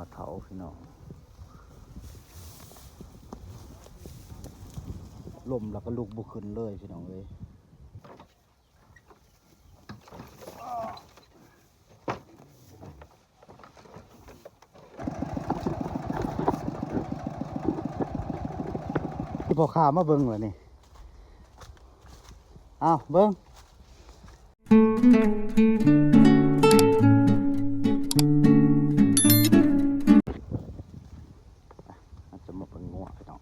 วเถาพี่น้องลมแล้วก็ลุกบุขึ้นเลยพี่น้องเลยที่พอขามาเบิ้งเลยนี่อ้าวเบิ้งจะมาเบิ้งงัวพี่น้อง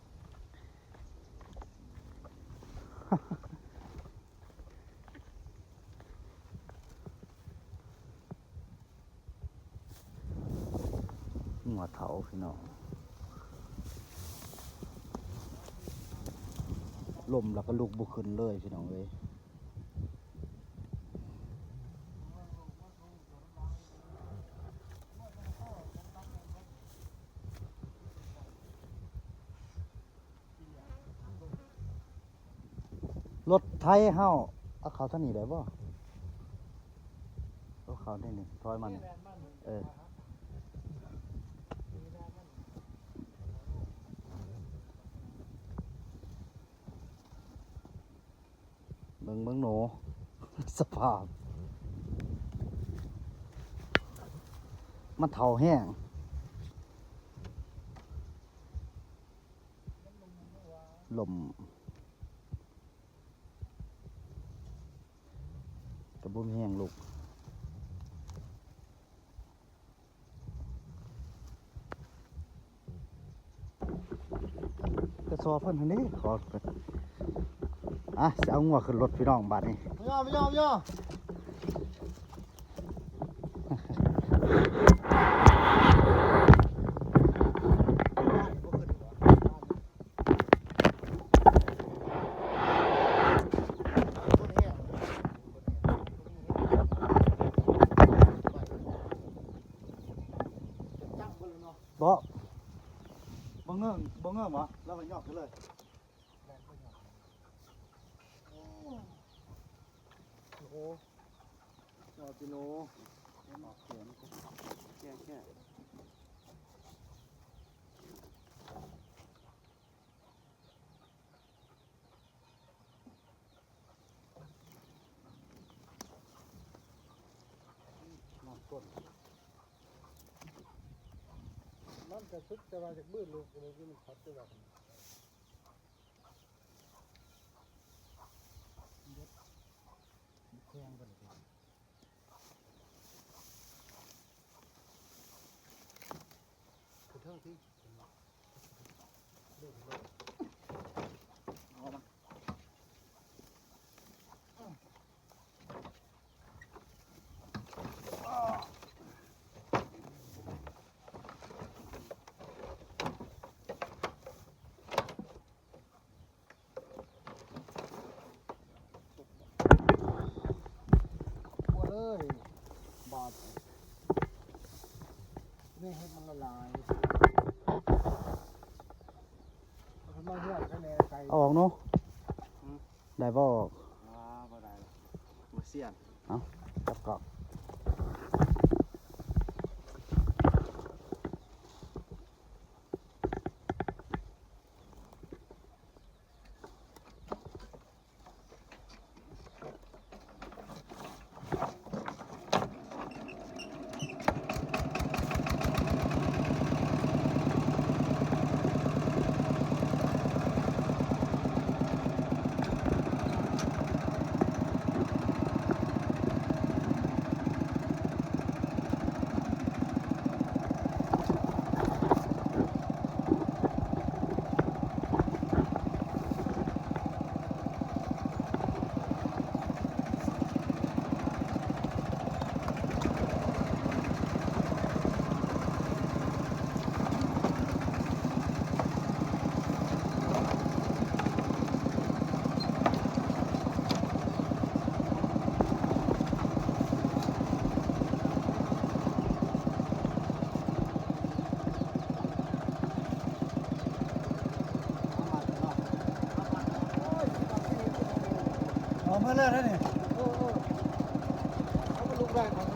งัวเถาพี่น้องลมแล้วก็ลุกบุขึ้นเลยพี่น้องเลยรถไทยเฮาเอาเขาท่านี่ได้บ่เอาเขาได้นี่ถอยมานี่เบิ่งหนู สภาพมันเฒ่าแห้งลมกระบุ้มแห้งลูกกระสอบเพิ่นทันนี้ขอจะเอางัวขึ้นรถพี่น้องบาดนี้ไม่ยอมบ่เงื่อนวะแล้วมันยอกขึ้นเลยโอ้โหจอดกิโลหมอกเขียนแค่นอนก้นมันจะชุดจะมาจากบื้นลูกเลยที่มันขัดจะแบบแข้งกันเลยคือเท่าที่เอามาบาดนี่ให้มันละลายมันมาเหื่อยคะแนนไกลออกเนาะได้บ่ออกบ่ได้บ่เสียนเอาจับกรอบมาเลยนะเนี่ยเอามาลุกได้ครับ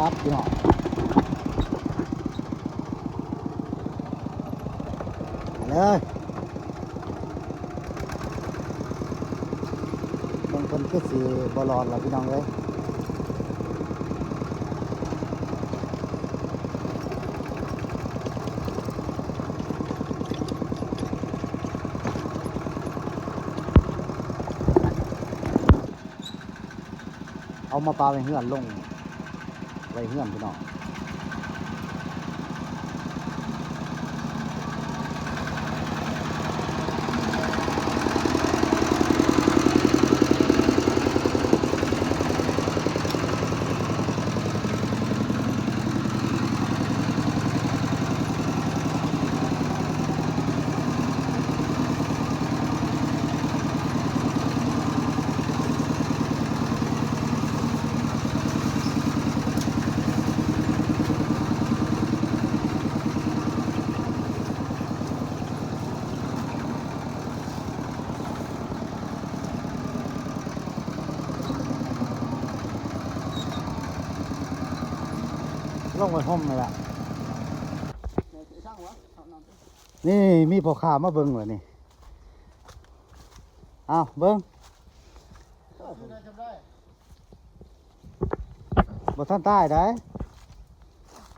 ตับพี่น้องเลยบางคนก็สิบอลอดแล้วพี่น้องเลยเอามาปลาไปเฮือนลงไว้เฮือนพี่น้องลงไปห่มเลยล่ะนี่มีพ่อค้ามาเบิ่งเลยนี่เอาเบิ่งบ่ทันตายได้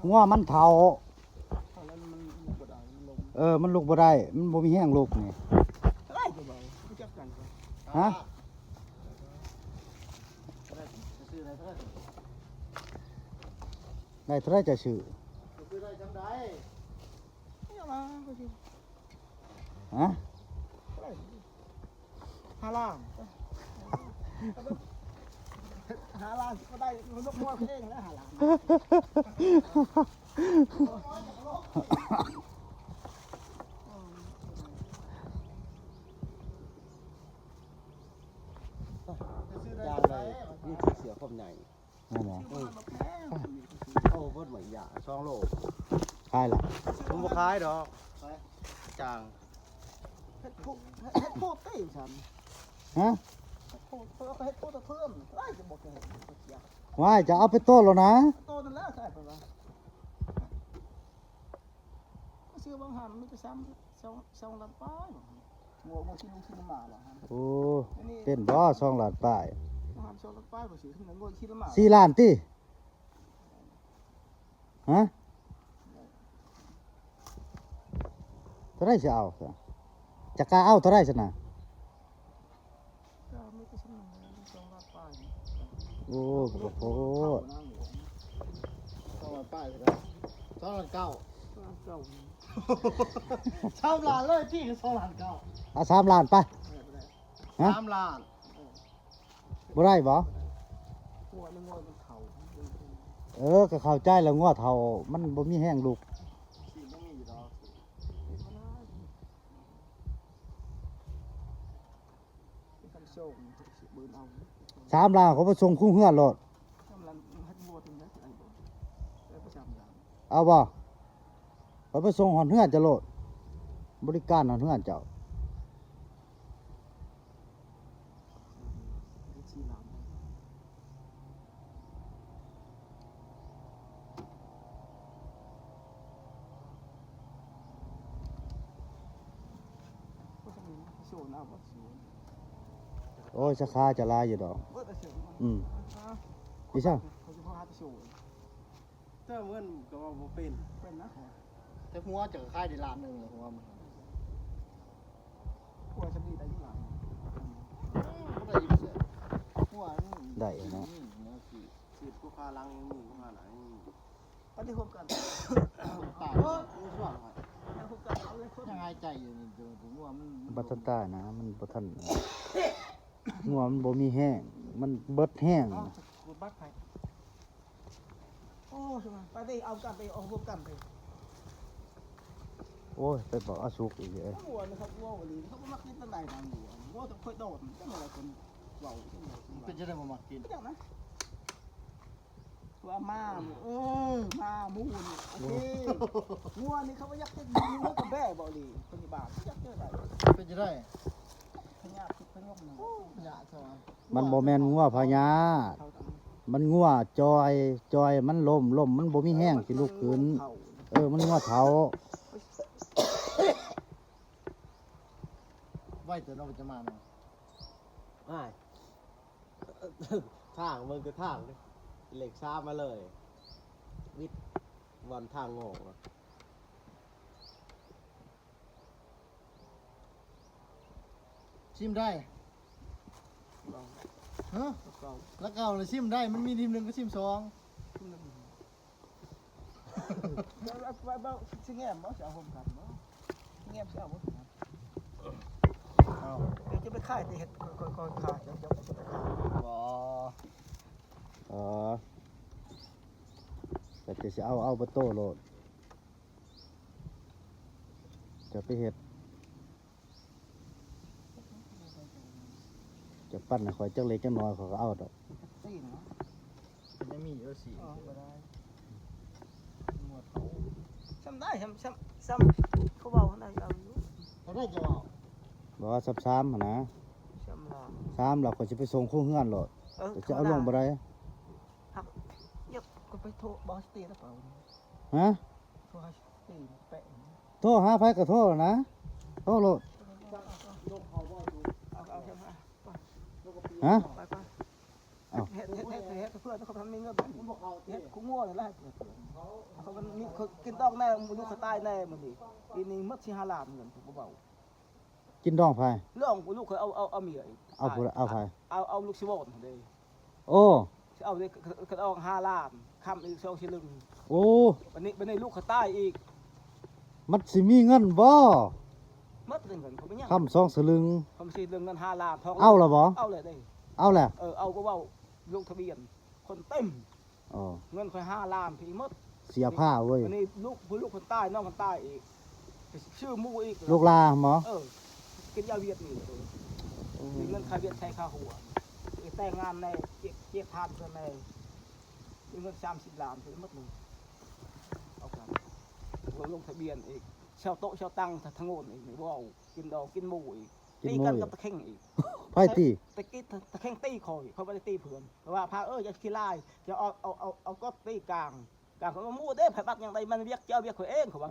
งัวมันเฒ่ามันลุกบ่ได้มันบ่มีแห้งลุกนี่ฮะได้เท่าไรจะซื้อฮะ5 ล้านก็ได้มันยกมือเองแล้ว5 ล้านยางเลยนี่คือเสือคมใหญ่ นั่นแหละ โอ้เบิดเหมือนยา2 โล ขายล่ะ ผมบ่ขายดอกจาง เฮ็ดโพดได้ฉัน ฮะ โพดเฮ็ดโพดเพิ่มไล่จะบอกเฮ็ดเสีย ว่าจะเอาไปโต้แล้วนะ โตนั่นแล้วใช่ป่ะวะซื้อบางหันมันจะซ้ำ2 ล้านป้ายงัวชิ้นนึงชิ้นมาล่ะฮะ โอ้เป็นบ่2 ล้านป้าย บางหัน2 ล้านป้ายบ่ซื้อขึ้นงัวชิ้นมา 4 ล้านติฮะเท่าไรสิเอาซะจะกล้าเอาเท่าไรซั่นน่ะ ก็ไม่ก็ชั้น2 ล้านป้าย โอ้บ่โพด 2 ล้านป้ายสิครับ2 ล้าน 9 3 ล้านเลยที่คือ2 ล้าน 9 เอา3 ล้านไปฮะ 3 ล้าน บ่ได้บ่ หัวนึงงัวมันเข่า ก็เข้าใจแล้วงัวเฒ่ามันบ่มีแห้งลูก สิบ่มีดอก เป็นคำโชคบืนเอา 3 ล้านเขาไปส่งคู่เฮือนโลด กำลังให้งัวถึงนะไอ้บ่ได้ประจำอย่าง เอาบ่เขาไปส่งหอนเฮือนจะโลดบริการหอนเฮือนเจ้า 4 ล้านก็จะมีโซนเอาบ่สูง โอ้ยสาขาจะลายอยู่ดอก เบิดแต่เสียงมัน อืมพี่ช่าง เขาจะพาไปโชว์ แต่เงินก็ว่าบ่เป็น เป็นนะ แต่หัวจะขายได้ล้านนึงเลยหัวมัน กลัวจะมีได้ที่หลัง บ่ได้ยินเสียงหัวนี่ ได้เนาะ หัวสิผู้ค้าลังนี่ผู้ค้าไหน อันนี้พบกัน ตายมีช่วงไว้ แล้วพบกันเอาเลยคน ยังหายใจอยู่นี่เดี๋ยวผมว่ามัน บัทันตานะมันบัทันงัวมันบ่มีแห้งมันเบิดแห้ง เอากูบักไปโอ้ใช่ไหมไปดิเอากันไปเอาพบกันไป โอ้ยไปบอกอาสุกอีกเอ้ย วัวนะครับวัววันนี้เขาก็มักกินตั้งแต่ดังวัววัวต้องค่อยโดดจังอะไรคนเบาจังอะไรคน เป็นจะได้บ่มากิน ก็จังนะตัวมามามูนโอเควัวนี่เขาไม่อยากจะยิงวัวกับแบ่บ่ดีคนที่บ้านอยากเจอได้ เป็นจะได้ พญาคือพญกนะ ยาใช่ไหม มันบ่แม่นงัวพญา เขาท มันงัวจอยมันล้มมันบ่มีแห้งสิลุกขึ้นมันงัวเฒ่า ไว้แต่เราจะมาเนาะ ไม่ทางมึงคือทางเลยเหล็กซ้ามาเลยวิทย์วันทางโง่อะ ชิมได้ฮะแล้วเก่าเลยชิมได้มันมีทีมหนึ่งก็ชิมสอง บ่สิแง้มบ่สิเอาผมกันบ่แง้มสิเอาบ่เดี๋ยวจะไปขายแต่เฮ็ดค่อยๆขายเดี๋ยวจะไปขาย บ่ อ๋อแต่จะสิเอาบ่โตโลดจะไปเฮ็ดจะปั้นให้ข่อยจักเล็กจักน้อยเขาก็เอาดอก ตีนเนาะ มันยังมีเออสี บ่ได้ หมวดเขา ซ้ำได้ซ้ำเขาเว้าได้เอาอยู่ เขาได้จะบอก บอกว่าซ้ำๆหั่นนะ ซ้ำล่ะ ซ้ำแล้วข่อยสิไปส่งคู่เฮือนโลดแต่จะเอาลงบ่ได้ เดี๋ยวก็ไปโทรบอกสตีแล้วเปล่า ฮะ โทรหาสตีแปะ โทรหาไผก็โทรนะโทรโลด เอาใช่ไหม ฮะ ไปเฮ็ดเพื่อนเขาทำมีเงินเฮ็ดคุ้งงัวเลยแหละเขามันมีเขากินดอกแน่ลูกเขาตายแน่มันดิปีนี้มัดสิ5ล้านเงินเบา กินดองไผ เรื่องลูกเขาเอาเมีย เอาผู้เอาไผ เอาลูกสิวอนเด้ โอ้ เอาเด้เขาเอา5ล้านค้ำอีก2ชิลึง โอ้ วันนี้ลูกเขาตายอีก มันสิมีเงินบ่ มัดเงินเขาไม่ยัง คำ2สลึง เขาสิเรื่องเงิน5ล้านทอง เอาล่ะบ่ เอาเลยเด้ เอาแหละ เอาก็เว้าลงทะเบียนคนเต็ม อ๋อ เงินค่อย5ล้านพี่หมด เสียผ้าเว้ย วันนี้ลูกคนใต้น้องคนใต้อีกชื่อมู่อีก ลูกลาหมอ กินยาเวียดนี่มีเงินค่าเวียดใช้ค่าหัวแต่งงานในเจี๊ยบทานกันในมีเงิน30 ล้านถึงหมดเลยเอากันลงทะเบียนอีกเช่าโต๊ะเช่าตั้งทั้งโง่อีกไม่ว่ากินดอกกินหมูอีกตีกันกับตะเข่งอีก ไผติ ตะกี้ตะเข่งตีคอยเขาไม่ได้ตีเพื่อนเพราะว่าพาจะขี้ลายจะเอาก็ตีกลางเขาก็มู่เด้ไผบัดอย่างใดมันเวียกเจ้าเวียกเขาเองเขาว่า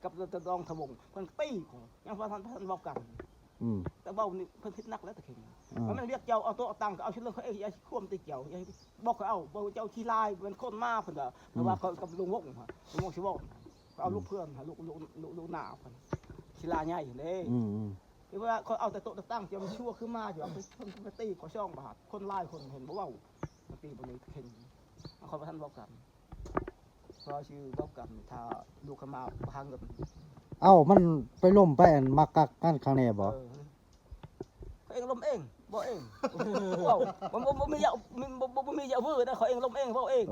กับตะดองทวงเพิ่นตีเขายังพอท่านบอกกัน แต่เบานี่เพิ่นพิษนักแล้วตะเข่งมันเวียกเจ้าเอาโต๊ะตั้งก็เอาชุดเรื่องเขาเองอย่าควมตีเจ้าอย่าบอกเขาเอาบอกเจ้าขี้ลายเป็นคนมาเพิ่นน่ะเพราะว่าเขากับลุงวงลุงวงสิบอกเอาลูกเพื่อนลูกหน้าเพิ่นขี้ลายใหญ่เด้คือว่าเขาเอาแต่โต๊ะตั้งจะมันชั่วขึ้นมาอยู่เอาไปตีขอช่องบาทคนไล่คนเห็นบ่เว้ามาตีบนนี้เข่งเขาท่านบอกกันเพราะชื่อบอกกันถ้าลูกเขามาพาเงิน เอ้ามันไปล่มไปอันมักกักกันข้างในบ่ เขาเองล้มเองบ่เองบ่มีอย่ามีอย่าวื้อนะเขาเองล้มเองบ่เอง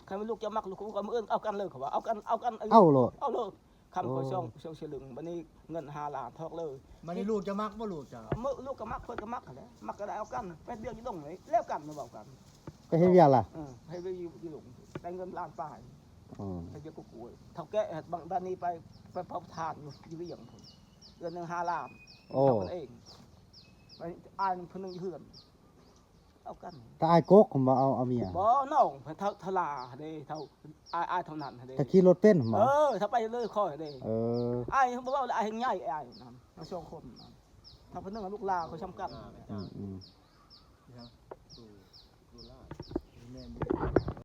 ใครไม่ลูกจะมักลูกเขาเอิ้นเอากันเลยเขาว่าเอากันเอาเลยคำขอช่องเฉลึงบัดนี้เงิน5ล้านทอกเลย มันนี่ลูกจะมักบ่ลูกจ้ะ มื่อลูกก็มักเพิ่นก็มักแหละมักก็ได้เอากันไปเบี้ยอยู่ตรงไหนแล้วกันมาบอกกัน ก็เฮ็ดเวียกล่ะ ให้ไปอยู่หลงได้เงินล้านป้าย ให้เบี้ยกูกวยเท่าแก่บางด้านนี้ไปเผาถ่านอยู่เวียงพุ่นเดือนนึง5ล้านเท่ากันเองไปอ่านเพิ่นนึงเฮือนเอากัน ถ้าอายกกผมบ่เอาเมีย บ่น้องเท่าทลาเด้เท่าอายเท่านั้นเด้ ถ้าขี่รถเป็นหมอ ถ้าไปเลยค่อยเด้ อายบ่ว่าอายใหญ่อายนั่นมา2คนถ้าเพิ่นนึงลูกลาเขาช้ำกัน ดูล่าแม่